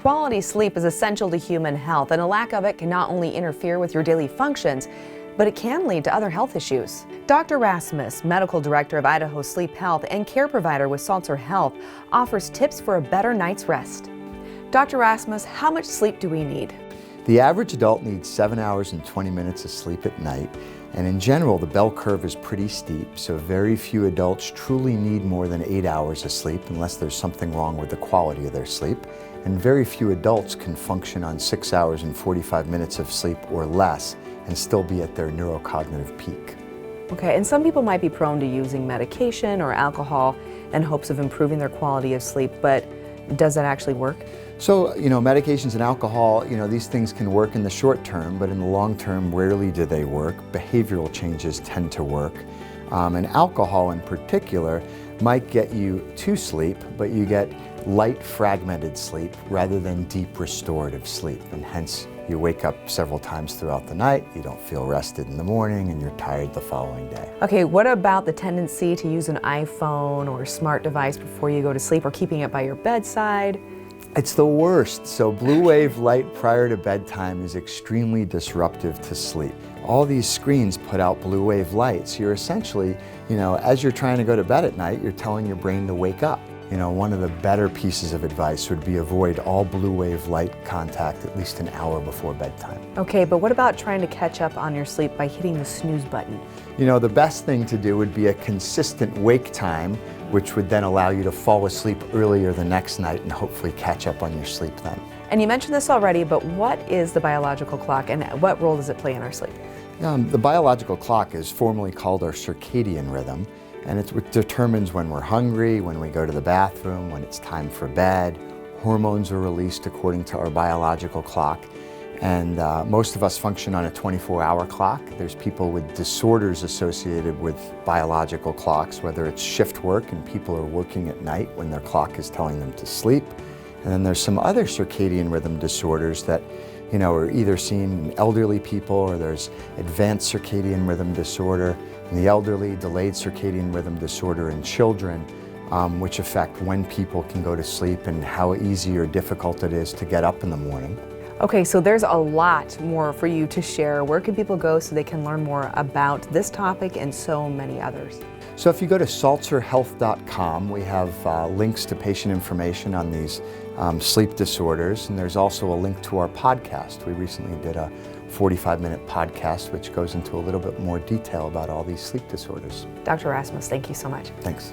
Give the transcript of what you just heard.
Quality sleep is essential to human health, and a lack of it can not only interfere with your daily functions, but it can lead to other health issues. Dr. Rasmus, Medical Director of Idaho Sleep Health and care provider with Salter Health, offers tips for a better night's rest. Dr. Rasmus, how much sleep do we need? The average adult needs 7 hours and 20 minutes of sleep at night, and in general the bell curve is pretty steep, so very few adults truly need more than 8 hours of sleep unless there's something wrong with the quality of their sleep, and very few adults can function on 6 hours and 45 minutes of sleep or less and still be at their neurocognitive peak. Okay, and some people might be prone to using medication or alcohol in hopes of improving their quality of sleep, but does that actually work? So, medications and alcohol, these things can work in the short term, but in the long term, rarely do they work. Behavioral changes tend to work. And alcohol in particular might get you to sleep, but you get light fragmented sleep rather than deep restorative sleep. And hence, you wake up several times throughout the night, you don't feel rested in the morning, and you're tired the following day. Okay, what about the tendency to use an iPhone or a smart device before you go to sleep, or keeping it by your bedside? It's the worst. So blue wave light prior to bedtime is extremely disruptive to sleep. All these screens put out blue wave lights. You're essentially, as you're trying to go to bed at night, you're telling your brain to wake up. One of the better pieces of advice would be avoid all blue wave light contact at least an hour before bedtime. Okay, but what about trying to catch up on your sleep by hitting the snooze button? The best thing to do would be a consistent wake time, which would then allow you to fall asleep earlier the next night and hopefully catch up on your sleep then. And you mentioned this already, but what is the biological clock and what role does it play in our sleep? The biological clock is formally called our circadian rhythm, and it determines when we're hungry, when we go to the bathroom, when it's time for bed. Hormones are released according to our biological clock, and most of us function on a 24-hour clock. There's people with disorders associated with biological clocks, whether it's shift work and people are working at night when their clock is telling them to sleep. And then there's some other circadian rhythm disorders that are either seen in elderly people, or there's advanced circadian rhythm disorder in the elderly, delayed circadian rhythm disorder in children, which affect when people can go to sleep and how easy or difficult it is to get up in the morning. Okay, so there's a lot more for you to share. Where can people go so they can learn more about this topic and so many others? So if you go to salterhealth.com, we have links to patient information on these sleep disorders, and there's also a link to our podcast. We recently did a 45-minute podcast which goes into a little bit more detail about all these sleep disorders. Dr. Rasmus, thank you so much. Thanks.